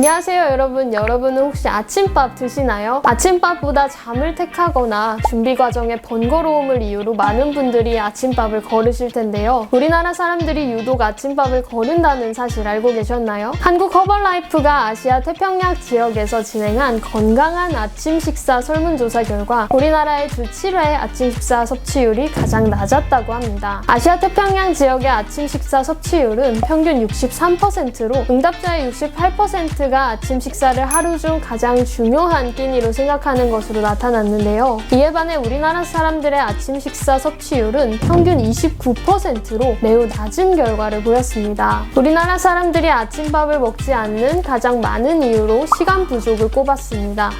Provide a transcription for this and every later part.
안녕하세요 여러분. 여러분은 혹시 아침밥 드시나요? 아침밥보다 잠을 택하거나 준비 과정의 번거로움을 이유로 많은 분들이 아침밥을 거르실 텐데요. 우리나라 사람들이 유독 아침밥을 거른다는 사실 알고 계셨나요? 한국 허벌라이프가 아시아 태평양 지역에서 진행한 건강한 아침 식사 설문조사 결과 우리나라의 주 7회 아침 식사 섭취율이 가장 낮았다고 합니다. 아시아 태평양 지역의 아침 식사 섭취율은 평균 63%로 응답자의 68%가 아침 식사를 하루 중 가장 중요한 끼니로 생각하는 것으로 나타났는데요. 이에 반해 우리나라 사람들의 아침 식사 섭취율은 평균 29%로 매우 낮은 결과를 보였습니다. 우리나라 사람들이 아침밥을 먹지 않는 가장 많은 이유로 시간 부족을 꼽았습니다.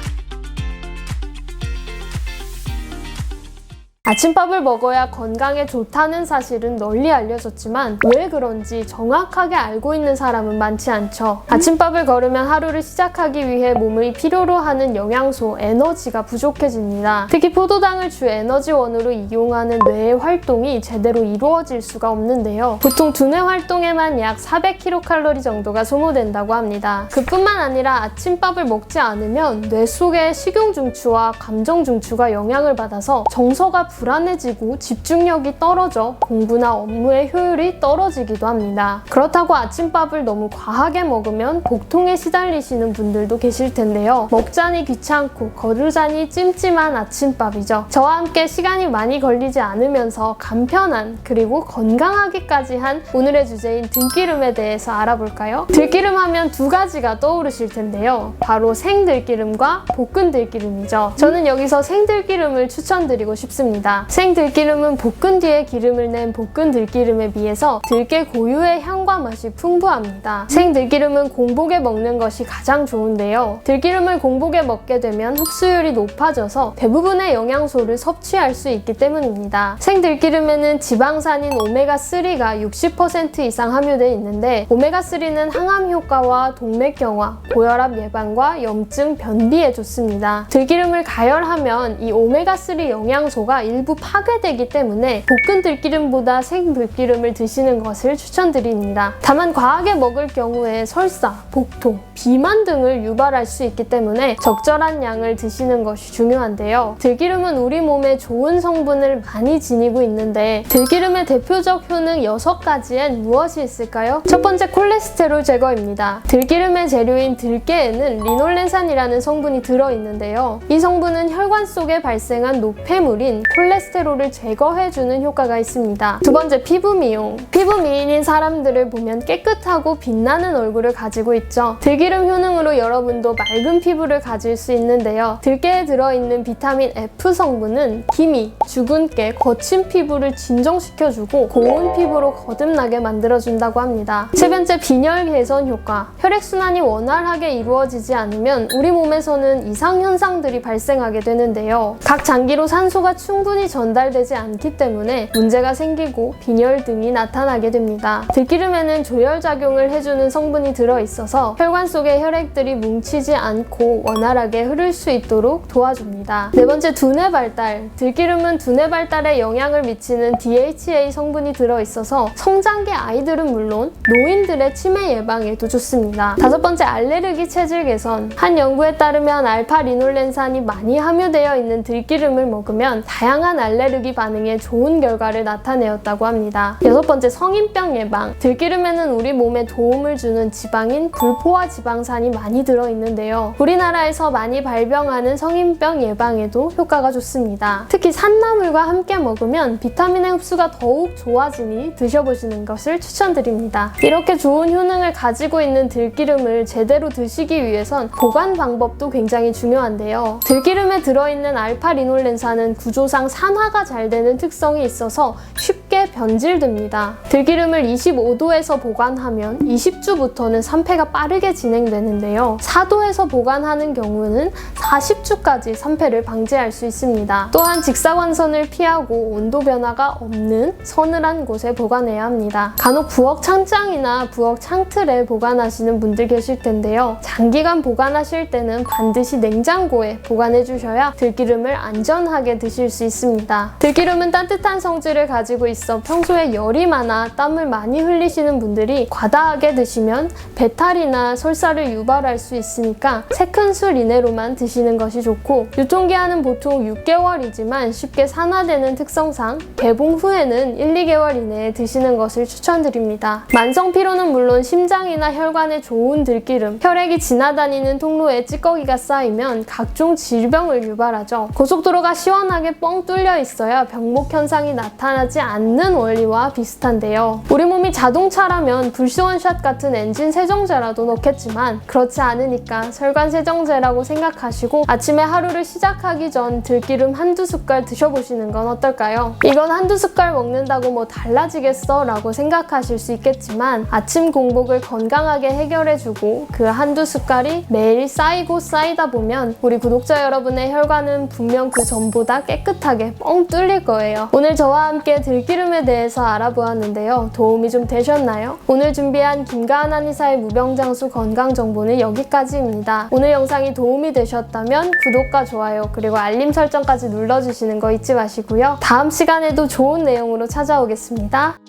아침밥을 먹어야 건강에 좋다는 사실은 널리 알려졌지만 왜 그런지 정확하게 알고 있는 사람은 많지 않죠. 아침밥을 거르면 하루를 시작하기 위해 몸의 필요로 하는 영양소, 에너지가 부족해집니다. 특히 포도당을 주 에너지원으로 이용하는 뇌의 활동이 제대로 이루어질 수가 없는데요. 보통 두뇌 활동에만 약 400kcal 정도가 소모된다고 합니다. 그뿐만 아니라 아침밥을 먹지 않으면 뇌 속의 식용중추와 감정중추가 영향을 받아서 정서가 불안해지고 집중력이 떨어져 공부나 업무의 효율이 떨어지기도 합니다. 그렇다고 아침밥을 너무 과하게 먹으면 복통에 시달리시는 분들도 계실 텐데요. 먹자니 귀찮고 거르자니 찜찜한 아침밥이죠. 저와 함께 시간이 많이 걸리지 않으면서 간편한 그리고 건강하기까지 한 오늘의 주제인 들기름에 대해서 알아볼까요? 들기름 하면 두 가지가 떠오르실 텐데요. 바로 생들기름과 볶은 들기름이죠. 저는 여기서 생들기름을 추천드리고 싶습니다. 생들기름은 볶은 뒤에 기름을 낸 볶은 들기름에 비해서 들깨 고유의 향과 맛이 풍부합니다. 생들기름은 공복에 먹는 것이 가장 좋은데요. 들기름을 공복에 먹게 되면 흡수율이 높아져서 대부분의 영양소를 섭취할 수 있기 때문입니다. 생들기름에는 지방산인 오메가3가 60% 이상 함유되어 있는데 오메가3는 항암 효과와 동맥경화, 고혈압 예방과 염증 변비에 좋습니다. 들기름을 가열하면 이 오메가3 영양소가 일부 파괴되기 때문에 볶은 들기름보다 생들기름을 드시는 것을 추천드립니다. 다만 과하게 먹을 경우에 설사, 복통, 비만 등을 유발할 수 있기 때문에 적절한 양을 드시는 것이 중요한데요. 들기름은 우리 몸에 좋은 성분을 많이 지니고 있는데 들기름의 대표적 효능 6가지엔 무엇이 있을까요? 첫 번째, 콜레스테롤 제거입니다. 들기름의 재료인 들깨에는 리놀렌산이라는 성분이 들어있는데요. 이 성분은 혈관 속에 발생한 노폐물인 콜레스테롤을 제거해주는 효과가 있습니다. 두 번째, 피부 미용. 피부 미인인 사람들을 보면 깨끗하고 빛나는 얼굴을 가지고 있죠. 들기름 효능으로 여러분도 맑은 피부를 가질 수 있는데요. 들깨에 들어있는 비타민 F 성분은 기미, 주근깨, 거친 피부를 진정시켜주고 고운 피부로 거듭나게 만들어준다고 합니다. 세 번째, 빈혈 개선 효과. 혈액순환이 원활하게 이루어지지 않으면 우리 몸에서는 이상 현상들이 발생하게 되는데요. 각 장기로 산소가 충분히 전달되지 않기 때문에 문제가 생기고 빈혈 등이 나타나게 됩니다. 들기름에는 조혈작용을 해주는 성분이 들어있어서 혈관 속의 혈액들이 뭉치지 않고 원활하게 흐를 수 있도록 도와줍니다. 네 번째, 두뇌 발달. 들기름은 두뇌 발달에 영향을 미치는 DHA 성분이 들어있어서 성장기 아이들은 물론 노인들의 치매 예방에도 좋습니다. 다섯 번째, 알레르기 체질 개선. 한 연구에 따르면 알파-리놀렌산이 많이 함유되어 있는 들기름을 먹으면 다양한 알레르기 반응에 좋은 결과를 나타내었다고 합니다. 여섯 번째, 성인병 예방. 들기름에는 우리 몸에 도움을 주는 지방인 불포화 지방산이 많이 들어있는데요. 우리나라에서 많이 발병하는 성인병 예방에도 효과가 좋습니다. 특히 산나물과 함께 먹으면 비타민의 흡수가 더욱 좋아지니 드셔보시는 것을 추천드립니다. 이렇게 좋은 효능을 가지고 있는 들기름을 제대로 드시기 위해선 보관 방법도 굉장히 중요한데요. 들기름에 들어있는 알파-리놀렌산은 구조상 산화가 잘 되는 특성이 있어서 쉽게 변질됩니다. 들기름을 25도에서 보관하면 20주부터는 산패가 빠르게 진행되는데요. 4도에서 보관하는 경우는 40주까지 산패를 방지할 수 있습니다. 또한 직사광선을 피하고 온도 변화가 없는 서늘한 곳에 보관해야 합니다. 간혹 부엌 창장이나 부엌 창틀에 보관하시는 분들 계실 텐데요. 장기간 보관하실 때는 반드시 냉장고에 보관해 주셔야 들기름을 안전하게 드실 수 있습니다. 들기름은 따뜻한 성질을 가지고 있어 있어 평소에 열이 많아 땀을 많이 흘리시는 분들이 과다하게 드시면 배탈이나 설사를 유발할 수 있으니까 3큰술 이내로만 드시는 것이 좋고, 유통기한은 보통 6개월이지만 쉽게 산화되는 특성상 개봉 후에는 1, 2개월 이내에 드시는 것을 추천드립니다. 만성 피로는 물론 심장이나 혈관에 좋은 들기름, 혈액이 지나다니는 통로에 찌꺼기가 쌓이면 각종 질병을 유발하죠. 고속도로가 시원하게 뻥 뚫려 있어야 병목 현상이 나타나지 않는 원리와 비슷한데요. 우리 몸이 자동차라면 불시원샷 같은 엔진 세정제라도 넣겠지만 그렇지 않으니까 혈관 세정제라고 생각하시고 아침에 하루를 시작하기 전 들기름 한두 숟갈 드셔보시는 건 어떨까요? 이건 한두 숟갈 먹는다고 뭐 달라지겠어 라고 생각하실 수 있겠지만 아침 공복을 건강하게 해결해주고 그 한두 숟갈이 매일 쌓이고 쌓이다 보면 우리 구독자 여러분의 혈관은 분명 그 전보다 깨끗하게 뻥 뚫릴 거예요. 오늘 저와 함께 들기름에 대해서 알아보았는데요. 도움이 좀 되셨나요? 오늘 준비한 김가은 한의사의 무병장수 건강 정보는 여기까지입니다. 오늘 영상이 도움이 되셨다면 구독과 좋아요 그리고 알림 설정까지 눌러주시는 거 잊지 마시고요. 다음 시간에도 좋은 내용으로 찾아오겠습니다.